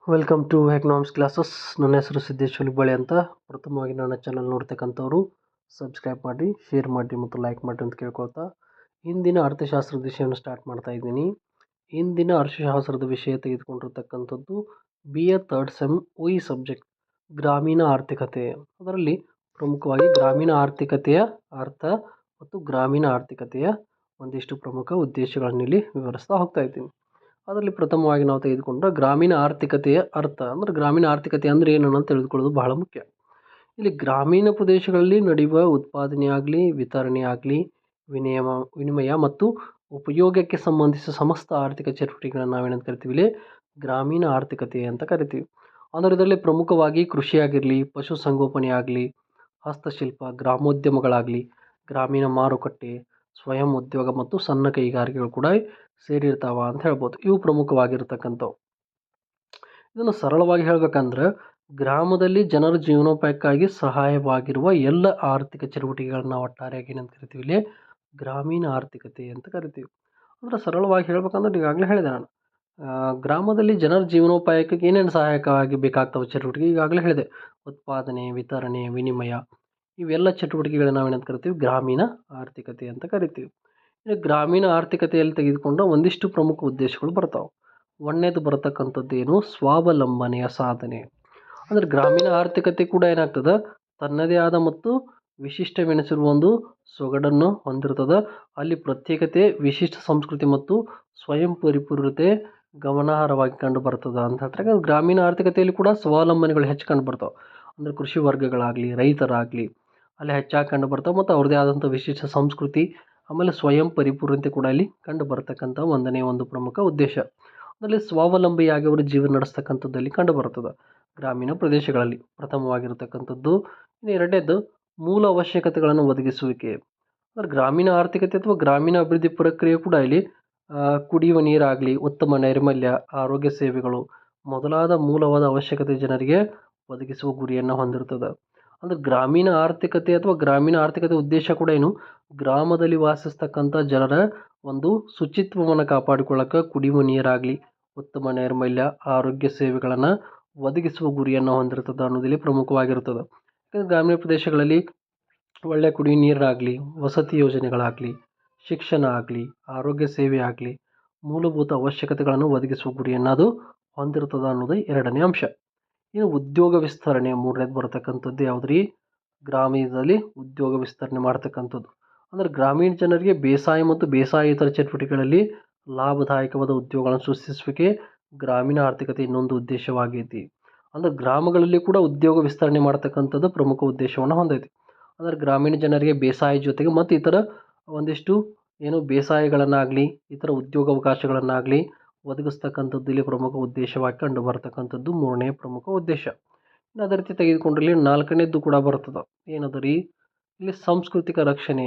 Welcome to economics classes. ನನ್ನ ಹೆಸರು ಸಿದ್ದೇಶ್ ಹುಲಿಬಾಳೆ ಅಂತ. ಪ್ರಥಮವಾಗಿ ನನ್ನ ಚಾನಲ್ ನೋಡ್ತಕ್ಕಂಥವ್ರು ಸಬ್ಸ್ಕ್ರೈಬ್ ಮಾಡಿ, ಶೇರ್ ಮಾಡಿ ಮತ್ತು ಲೈಕ್ ಮಾಡಿ ಅಂತ ಕೇಳ್ಕೊಳ್ತಾ ಇಂದಿನ ಅರ್ಥಶಾಸ್ತ್ರದ ವಿಷಯವನ್ನು ಸ್ಟಾರ್ಟ್ ಮಾಡ್ತಾ ಇದ್ದೀನಿ. ಇಂದಿನ ಅರ್ಥಶಾಸ್ತ್ರದ ವಿಷಯ ತೆಗೆದುಕೊಂಡಿರ್ತಕ್ಕಂಥದ್ದು BA 3rd SEM OE subject ಗ್ರಾಮೀಣ ಆರ್ಥಿಕತೆ. ಅದರಲ್ಲಿ ಪ್ರಮುಖವಾಗಿ ಗ್ರಾಮೀಣ ಆರ್ಥಿಕತೆಯ ಅರ್ಥ ಮತ್ತು ಗ್ರಾಮೀಣ ಆರ್ಥಿಕತೆಯ ಒಂದಿಷ್ಟು ಪ್ರಮುಖ ಉದ್ದೇಶಗಳನ್ನು ಇಲ್ಲಿ ವಿವರಿಸ್ತಾ ಹೋಗ್ತಾ ಇದ್ದೀನಿ. ಅದರಲ್ಲಿ ಪ್ರಥಮವಾಗಿ ನಾವು ತೆಗೆದುಕೊಂಡ್ರೆ ಗ್ರಾಮೀಣ ಆರ್ಥಿಕತೆಯ ಅರ್ಥ ಅಂದರೆ ಗ್ರಾಮೀಣ ಆರ್ಥಿಕತೆ ಅಂದರೆ ಏನು ಅಂತ ತಿಳಿದುಕೊಳ್ಳೋದು ಬಹಳ ಮುಖ್ಯ. ಇಲ್ಲಿ ಗ್ರಾಮೀಣ ಪ್ರದೇಶಗಳಲ್ಲಿ ನಡೆಯುವ ಉತ್ಪಾದನೆ ಆಗಲಿ, ವಿತರಣೆ ಆಗಲಿ, ವಿನಿಮಯ ಮತ್ತು ಉಪಯೋಗಕ್ಕೆ ಸಂಬಂಧಿಸಿದ ಸಮಸ್ತ ಆರ್ಥಿಕ ಚಟುವಟಿಕೆಗಳನ್ನು ನಾವೇನಂತ ಕರಿತೀವಿ, ಇಲ್ಲಿ ಗ್ರಾಮೀಣ ಆರ್ಥಿಕತೆ ಅಂತ ಕರಿತೀವಿ. ಅಂದರೆ ಇದರಲ್ಲಿ ಪ್ರಮುಖವಾಗಿ ಕೃಷಿ ಆಗಿರಲಿ, ಪಶುಸಂಗೋಪನೆ ಆಗಲಿ, ಹಸ್ತಶಿಲ್ಪ, ಗ್ರಾಮೋದ್ಯಮಗಳಾಗಲಿ, ಗ್ರಾಮೀಣ ಮಾರುಕಟ್ಟೆ, ಸ್ವಯಂ ಉದ್ಯೋಗ ಮತ್ತು ಸಣ್ಣ ಕೈಗಾರಿಕೆಗಳು ಕೂಡ ಸೇರಿರ್ತಾವ ಅಂತ ಹೇಳ್ಬೋದು. ಇವು ಪ್ರಮುಖವಾಗಿರ್ತಕ್ಕಂಥವು. ಇದನ್ನು ಸರಳವಾಗಿ ಹೇಳ್ಬೇಕಂದ್ರೆ ಗ್ರಾಮದಲ್ಲಿ ಜನರ ಜೀವನೋಪಾಯಕ್ಕಾಗಿ ಸಹಾಯವಾಗಿರುವ ಎಲ್ಲ ಆರ್ಥಿಕ ಚಟುವಟಿಕೆಗಳನ್ನ ಒಟ್ಟಾರೆಯಾಗಿ ಏನಂತ ಕರಿತೀವಿ, ಇಲ್ಲಿ ಗ್ರಾಮೀಣ ಆರ್ಥಿಕತೆ ಅಂತ ಕರಿತೀವಿ. ಅಂದರೆ ಸರಳವಾಗಿ ಹೇಳ್ಬೇಕಂದ್ರೆ ಈಗಾಗಲೇ ಹೇಳಿದೆ ನಾನು, ಗ್ರಾಮದಲ್ಲಿ ಜನರ ಜೀವನೋಪಾಯಕ್ಕೆ ಏನೇನು ಸಹಾಯಕವಾಗಿ ಬೇಕಾಗ್ತವೆ ಚಟುವಟಿಕೆ ಈಗಾಗಲೇ ಹೇಳಿದೆ. ಉತ್ಪಾದನೆ, ವಿತರಣೆ, ವಿನಿಮಯ, ಇವೆಲ್ಲ ಚಟುವಟಿಕೆಗಳನ್ನ ನಾವೇನಂತ ಕರಿತೀವಿ, ಗ್ರಾಮೀಣ ಆರ್ಥಿಕತೆ ಅಂತ ಕರಿತೀವಿ. ಗ್ರಾಮೀಣ ಆರ್ಥಿಕತೆಯಲ್ಲಿ ತೆಗೆದುಕೊಂಡ ಒಂದಿಷ್ಟು ಪ್ರಮುಖ ಉದ್ದೇಶಗಳು ಬರ್ತಾವೆ. ಒಂದನೇದು ಬರತಕ್ಕಂಥದ್ದು ಏನು, ಸ್ವಾವಲಂಬನೆಯ ಸಾಧನೆ. ಅಂದರೆ ಗ್ರಾಮೀಣ ಆರ್ಥಿಕತೆ ಕೂಡ ಏನಾಗ್ತದೆ, ತನ್ನದೇ ಆದ ಮತ್ತು ವಿಶಿಷ್ಟವೆನಿಸಿರುವ ಒಂದು ಸೊಗಡನ್ನು ಹೊಂದಿರ್ತದೆ. ಅಲ್ಲಿ ಪ್ರತ್ಯೇಕತೆ, ವಿಶಿಷ್ಟ ಸಂಸ್ಕೃತಿ ಮತ್ತು ಸ್ವಯಂ ಪರಿಪೂರ್ಣತೆ ಗಮನಾರ್ಹವಾಗಿ ಕಂಡು ಬರ್ತದೆ ಅಂತ ಹೇಳ್ತಾರೆ. ಗ್ರಾಮೀಣ ಆರ್ಥಿಕತೆಯಲ್ಲಿ ಕೂಡ ಸ್ವಾವಲಂಬನೆಗಳು ಹೆಚ್ಚು ಕಂಡು ಬರ್ತಾವೆ. ಅಂದರೆ ಕೃಷಿ ವರ್ಗಗಳಾಗಲಿ, ರೈತರಾಗಲಿ ಅಲ್ಲಿ ಹೆಚ್ಚಾಗಿ ಕಂಡು ಬರ್ತಾವೆ ಮತ್ತು ಅವ್ರದ್ದೇ ಆದಂಥ ವಿಶಿಷ್ಟ ಸಂಸ್ಕೃತಿ, ಆಮೇಲೆ ಸ್ವಯಂ ಪರಿಪೂರ್ಣತೆ ಕೂಡ ಇಲ್ಲಿ ಕಂಡು ಬರ್ತಕ್ಕಂಥ ಒಂದನೇ ಒಂದು ಪ್ರಮುಖ ಉದ್ದೇಶ. ಅದರಲ್ಲಿ ಸ್ವಾವಲಂಬಿಯಾಗಿ ಅವರು ಜೀವನ ನಡೆಸ್ತಕ್ಕಂಥದ್ದಲ್ಲಿ ಕಂಡು ಬರ್ತದೆ ಗ್ರಾಮೀಣ ಪ್ರದೇಶಗಳಲ್ಲಿ ಪ್ರಥಮವಾಗಿರ್ತಕ್ಕಂಥದ್ದು. ಇನ್ನು ಎರಡನೇದು ಮೂಲ ಅವಶ್ಯಕತೆಗಳನ್ನು ಒದಗಿಸುವಿಕೆ. ಅಂದರೆ ಗ್ರಾಮೀಣ ಆರ್ಥಿಕತೆ ಅಥವಾ ಗ್ರಾಮೀಣ ಅಭಿವೃದ್ಧಿ ಪ್ರಕ್ರಿಯೆ ಕೂಡ ಇಲ್ಲಿ ಕುಡಿಯುವ ನೀರಾಗಲಿ, ಉತ್ತಮ ನೈರ್ಮಲ್ಯ, ಆರೋಗ್ಯ ಸೇವೆಗಳು ಮೊದಲಾದ ಮೂಲವಾದ ಅವಶ್ಯಕತೆ ಜನರಿಗೆ ಒದಗಿಸುವ ಗುರಿಯನ್ನು ಹೊಂದಿರ್ತದೆ. ಅಂದರೆ ಗ್ರಾಮೀಣ ಆರ್ಥಿಕತೆ ಅಥವಾ ಗ್ರಾಮೀಣ ಆರ್ಥಿಕತೆ ಉದ್ದೇಶ ಕೂಡ ಏನು, ಗ್ರಾಮದಲ್ಲಿ ವಾಸಿಸ್ತಕ್ಕಂಥ ಜನರ ಒಂದು ಶುಚಿತ್ವವನ್ನು ಕಾಪಾಡಿಕೊಳ್ಳಕ್ಕೆ ಕುಡಿಯುವ ನೀರಾಗಲಿ, ಉತ್ತಮ ನೈರ್ಮಲ್ಯ, ಆರೋಗ್ಯ ಸೇವೆಗಳನ್ನು ಒದಗಿಸುವ ಗುರಿಯನ್ನು ಹೊಂದಿರ್ತದೆ ಅನ್ನೋದಿಲ್ಲಿ ಪ್ರಮುಖವಾಗಿರ್ತದೆ. ಯಾಕಂದರೆ ಗ್ರಾಮೀಣ ಪ್ರದೇಶಗಳಲ್ಲಿ ಒಳ್ಳೆಯ ಕುಡಿಯುವ ನೀರಾಗಲಿ, ವಸತಿ ಯೋಜನೆಗಳಾಗಲಿ, ಶಿಕ್ಷಣ ಆಗಲಿ, ಆರೋಗ್ಯ ಸೇವೆ ಆಗಲಿ, ಮೂಲಭೂತ ಅವಶ್ಯಕತೆಗಳನ್ನು ಒದಗಿಸುವ ಗುರಿಯನ್ನು ಅದು ಹೊಂದಿರ್ತದೆ ಅನ್ನೋದು ಎರಡನೇ ಅಂಶ. ಇನ್ನು ಉದ್ಯೋಗ ವಿಸ್ತರಣೆ ಮೂರನೇದು ಬರತಕ್ಕಂಥದ್ದು ಯಾವುದ್ರಿ, ಗ್ರಾಮೀಣದಲ್ಲಿ ಉದ್ಯೋಗ ವಿಸ್ತರಣೆ ಮಾಡ್ತಕ್ಕಂಥದ್ದು. ಅಂದರೆ ಗ್ರಾಮೀಣ ಜನರಿಗೆ ಬೇಸಾಯ ಮತ್ತು ಬೇಸಾಯೇತರ ಚಟುವಟಿಕೆಗಳಲ್ಲಿ ಲಾಭದಾಯಕವಾದ ಉದ್ಯೋಗಗಳನ್ನು ಸೃಷ್ಟಿಸುವಿಕೆ ಗ್ರಾಮೀಣ ಆರ್ಥಿಕತೆ ಇನ್ನೊಂದು ಉದ್ದೇಶವಾಗೈತಿ. ಅಂದರೆ ಗ್ರಾಮಗಳಲ್ಲಿ ಕೂಡ ಉದ್ಯೋಗ ವಿಸ್ತರಣೆ ಮಾಡ್ತಕ್ಕಂಥದ್ದು ಪ್ರಮುಖ ಉದ್ದೇಶವನ್ನು ಹೊಂದೈತಿ. ಅಂದರೆ ಗ್ರಾಮೀಣ ಜನರಿಗೆ ಬೇಸಾಯ ಜೊತೆಗೆ ಮತ್ತು ಇತರ ಒಂದಿಷ್ಟು ಏನು ಬೇಸಾಯಗಳನ್ನಾಗಲಿ, ಇತರ ಉದ್ಯೋಗಾವಕಾಶಗಳನ್ನಾಗಲಿ ಒದಗಿಸ್ತಕ್ಕಂಥದ್ದು ಇಲ್ಲಿ ಪ್ರಮುಖ ಉದ್ದೇಶವಾಗಿ ಕಂಡು ಬರ್ತಕ್ಕಂಥದ್ದು ಮೂರನೇ ಪ್ರಮುಖ ಉದ್ದೇಶ. ಇನ್ನು ಅದೇ ರೀತಿ ತೆಗೆದುಕೊಂಡ್ರೆ ನಾಲ್ಕನೇದ್ದು ಕೂಡ ಬರ್ತದೆ. ಏನದ ರೀ, ಇಲ್ಲಿ ಸಾಂಸ್ಕೃತಿಕ ರಕ್ಷಣೆ.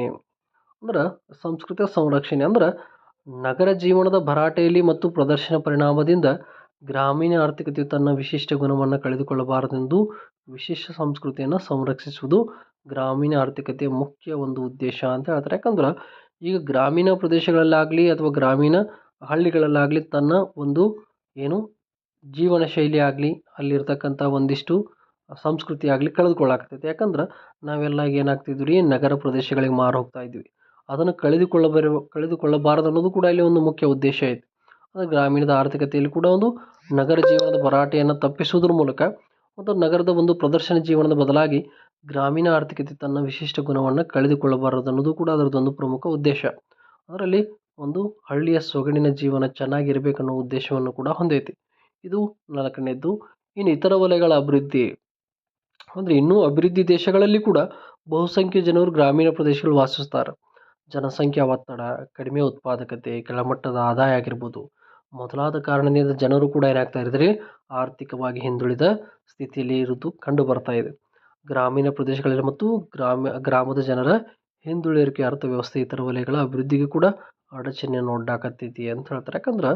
ಅಂದ್ರೆ ಸಾಂಸ್ಕೃತಿಕ ಸಂರಕ್ಷಣೆ ಅಂದ್ರೆ ನಗರ ಜೀವನದ ಭರಾಟೆಯಲ್ಲಿ ಮತ್ತು ಪ್ರದರ್ಶನ ಪರಿಣಾಮದಿಂದ ಗ್ರಾಮೀಣ ಆರ್ಥಿಕತೆಯು ತನ್ನ ವಿಶಿಷ್ಟ ಗುಣವನ್ನು ಕಳೆದುಕೊಳ್ಳಬಾರದೆಂದು ವಿಶಿಷ್ಟ ಸಂಸ್ಕೃತಿಯನ್ನು ಸಂರಕ್ಷಿಸುವುದು ಗ್ರಾಮೀಣ ಆರ್ಥಿಕತೆಯ ಮುಖ್ಯ ಒಂದು ಉದ್ದೇಶ ಅಂತ ಹೇಳ್ತಾರೆ. ಯಾಕಂದ್ರೆ ಈಗ ಗ್ರಾಮೀಣ ಪ್ರದೇಶಗಳಲ್ಲಾಗಲಿ ಅಥವಾ ಗ್ರಾಮೀಣ ಹಳ್ಳಿಗಳಲ್ಲಾಗಲಿ ತನ್ನ ಒಂದು ಏನು ಜೀವನ ಶೈಲಿ ಆಗಲಿ, ಅಲ್ಲಿರ್ತಕ್ಕಂಥ ಒಂದಿಷ್ಟು ಸಂಸ್ಕೃತಿ ಆಗಲಿ ಕಳೆದುಕೊಳ್ಳಾಗ್ತೈತೆ. ಯಾಕಂದ್ರೆ ನಾವೆಲ್ಲ ಏನಾಗ್ತಿದ್ವಿ, ನಗರ ಪ್ರದೇಶಗಳಿಗೆ ಮಾರು ಹೋಗ್ತಾ ಇದ್ವಿ. ಅದನ್ನು ಕಳೆದುಕೊಳ್ಳಬಾರದು ಅನ್ನೋದು ಕೂಡ ಇಲ್ಲಿ ಒಂದು ಮುಖ್ಯ ಉದ್ದೇಶ ಐತೆ. ಅಂದರೆ ಗ್ರಾಮೀಣದ ಆರ್ಥಿಕತೆಯಲ್ಲಿ ಕೂಡ ಒಂದು ನಗರ ಜೀವನದ ಭರಾಟೆಯನ್ನು ತಪ್ಪಿಸುವುದ್ರ ಮೂಲಕ ಮತ್ತು ನಗರದ ಒಂದು ಪ್ರದರ್ಶನ ಜೀವನದ ಬದಲಾಗಿ ಗ್ರಾಮೀಣ ಆರ್ಥಿಕತೆ ತನ್ನ ವಿಶಿಷ್ಟ ಗುಣವನ್ನು ಕಳೆದುಕೊಳ್ಳಬಾರದು ಅನ್ನೋದು ಕೂಡ ಅದರದ್ದೊಂದು ಪ್ರಮುಖ ಉದ್ದೇಶ. ಅದರಲ್ಲಿ ಒಂದು ಹಳ್ಳಿಯ ಸೊಗಡಿನ ಜೀವನ ಚೆನ್ನಾಗಿರಬೇಕನ್ನೋ ಉದ್ದೇಶವನ್ನು ಕೂಡ ಹೊಂದೈತಿ. ಇದು ನಾಲ್ಕನೇದ್ದು. ಇನ್ನು ಇತರ ವಲಯಗಳ ಅಭಿವೃದ್ಧಿ ಅಂದರೆ ಇನ್ನೂ ಅಭಿವೃದ್ಧಿ ದೇಶಗಳಲ್ಲಿ ಕೂಡ ಬಹುಸಂಖ್ಯೆಯ ಜನರು ಗ್ರಾಮೀಣ ಪ್ರದೇಶಗಳು ವಾಸಿಸ್ತಾರೆ. ಜನಸಂಖ್ಯಾ ಒತ್ತಡ, ಕಡಿಮೆ ಉತ್ಪಾದಕತೆ, ಕೆಳಮಟ್ಟದ ಆದಾಯ ಆಗಿರ್ಬೋದು ಮೊದಲಾದ ಕಾರಣದಿಂದ ಜನರು ಕೂಡ ಏನಾಗ್ತಾ ಇದ್ದಾರೆ, ಆರ್ಥಿಕವಾಗಿ ಹಿಂದುಳಿದ ಸ್ಥಿತಿಯಲ್ಲಿ ಇರುವುದು ಕಂಡು ಬರ್ತಾ ಇದೆ. ಗ್ರಾಮೀಣ ಪ್ರದೇಶಗಳಲ್ಲಿ ಮತ್ತು ಗ್ರಾಮದ ಜನರ ಹಿಂದುಳಿಯುವಿಕೆ ಅರ್ಥವ್ಯವಸ್ಥೆ ಇತರ ವಲಯಗಳ ಅಭಿವೃದ್ಧಿಗೆ ಕೂಡ ಅಡಚಣೆಯನ್ನು ಒಡ್ಡಾಕತ್ತೈತಿ ಅಂತ ಹೇಳ್ತಾರೆ. ಯಾಕಂದ್ರೆ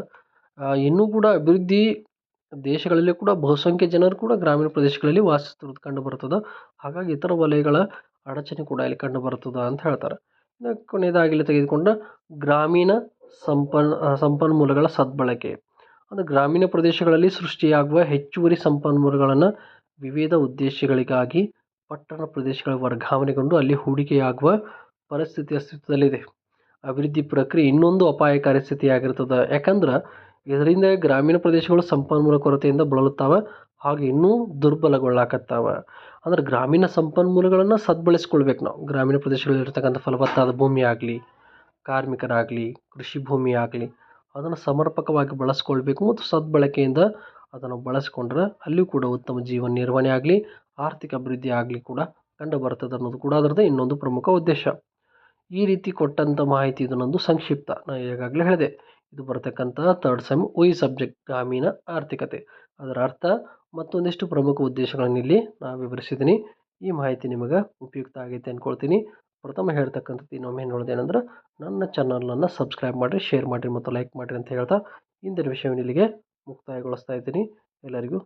ಇನ್ನೂ ಕೂಡ ಅಭಿವೃದ್ಧಿ ದೇಶಗಳಲ್ಲಿ ಕೂಡ ಬಹುಸಂಖ್ಯೆ ಜನರು ಕೂಡ ಗ್ರಾಮೀಣ ಪ್ರದೇಶಗಳಲ್ಲಿ ವಾಸಿಸ್ತಿರೋದು ಕಂಡು ಬರ್ತದೆ. ಹಾಗಾಗಿ ಇತರ ವಲಯಗಳ ಅಡಚಣೆ ಕೂಡ ಇಲ್ಲಿ ಕಂಡು ಬರ್ತದೆ ಅಂತ ಹೇಳ್ತಾರೆ. ಕೊನೆಯದಾಗಿ ಇಲ್ಲಿ ತೆಗೆದುಕೊಂಡ ಗ್ರಾಮೀಣ ಸಂಪನ್ಮೂಲಗಳ ಸದ್ಬಳಕೆ. ಅಂದರೆ ಗ್ರಾಮೀಣ ಪ್ರದೇಶಗಳಲ್ಲಿ ಸೃಷ್ಟಿಯಾಗುವ ಹೆಚ್ಚುವರಿ ಸಂಪನ್ಮೂಲಗಳನ್ನು ವಿವಿಧ ಉದ್ದೇಶಗಳಿಗಾಗಿ ಪಟ್ಟಣ ಪ್ರದೇಶಗಳಿಗೆ ವರ್ಗಾವಣೆಗೊಂಡು ಅಲ್ಲಿ ಹೂಡಿಕೆಯಾಗುವ ಪರಿಸ್ಥಿತಿ ಅಸ್ತಿತ್ವದಲ್ಲಿದೆ. ಅಭಿವೃದ್ಧಿ ಪ್ರಕ್ರಿಯೆ ಇನ್ನೊಂದು ಅಪಾಯಕಾರಿ ಸ್ಥಿತಿಯಾಗಿರ್ತದೆ. ಯಾಕಂದ್ರೆ ಇದರಿಂದ ಗ್ರಾಮೀಣ ಪ್ರದೇಶಗಳು ಸಂಪನ್ಮೂಲ ಕೊರತೆಯಿಂದ ಬಳಲುತ್ತಾವೆ ಹಾಗೂ ಇನ್ನೂ ದುರ್ಬಲಗೊಳ್ಳಾಕತ್ತಾವ. ಅಂದ್ರೆ ಗ್ರಾಮೀಣ ಸಂಪನ್ಮೂಲಗಳನ್ನು ಸದ್ಬಳಸ್ಕೊಳ್ಬೇಕು. ನಾವು ಗ್ರಾಮೀಣ ಪ್ರದೇಶಗಳಲ್ಲಿರ್ತಕ್ಕಂಥ ಫಲವತ್ತಾದ ಭೂಮಿ ಆಗಲಿ, ಕಾರ್ಮಿಕರಾಗಲಿ, ಕೃಷಿ ಭೂಮಿ ಆಗಲಿ, ಅದನ್ನು ಸಮರ್ಪಕವಾಗಿ ಬಳಸ್ಕೊಳ್ಬೇಕು ಮತ್ತು ಸದ್ಬಳಕೆಯಿಂದ ಅದನ್ನು ಬಳಸ್ಕೊಂಡ್ರೆ ಅಲ್ಲಿಯೂ ಕೂಡ ಉತ್ತಮ ಜೀವನ ನಿರ್ವಹಣೆ ಆಗಲಿ, ಆರ್ಥಿಕ ಅಭಿವೃದ್ಧಿ ಆಗಲಿ ಕೂಡ ಕಂಡು ಬರ್ತದೆ ಅನ್ನೋದು ಕೂಡ ಅದರದ್ದು ಇನ್ನೊಂದು ಪ್ರಮುಖ ಉದ್ದೇಶ. ಈ ರೀತಿ ಕೊಟ್ಟಂಥ ಮಾಹಿತಿ ಇದನ್ನೊಂದು ಸಂಕ್ಷಿಪ್ತ. ನಾನು ಈಗಾಗಲೇ ಹೇಳಿದೆ, ಇದು ಬರ್ತಕ್ಕಂಥ ಥರ್ಡ್ ಸೆಮ್ OE ಸಬ್ಜೆಕ್ಟ್ ಗ್ರಾಮೀಣ ಆರ್ಥಿಕತೆ. ಅದರ ಅರ್ಥ ಮತ್ತೊಂದಿಷ್ಟು ಪ್ರಮುಖ ಉದ್ದೇಶಗಳನ್ನು ಇಲ್ಲಿ ನಾನು ವಿವರಿಸಿದ್ದೀನಿ. ಈ ಮಾಹಿತಿ ನಿಮಗೆ ಉಪಯುಕ್ತ ಆಗೈತೆ ಅಂದ್ಕೊಳ್ತೀನಿ. ಪ್ರಥಮ ಹೇಳ್ತಕ್ಕಂಥದ್ದು ಇನ್ನೊಮ್ಮೆ ನೋಡೋದೇನೆಂದ್ರೆ, ನನ್ನ ಚಾನಲನ್ನು ಸಬ್ಸ್ಕ್ರೈಬ್ ಮಾಡಿರಿ, ಶೇರ್ ಮಾಡಿರಿ ಮತ್ತು ಲೈಕ್ ಮಾಡಿರಿ ಅಂತ ಹೇಳ್ತಾ ಇಂದಿನ ವಿಷಯವನ್ನು ಇಲ್ಲಿಗೆ ಮುಕ್ತಾಯಗೊಳಿಸ್ತಾ ಇದ್ದೀನಿ. ಎಲ್ಲರಿಗೂ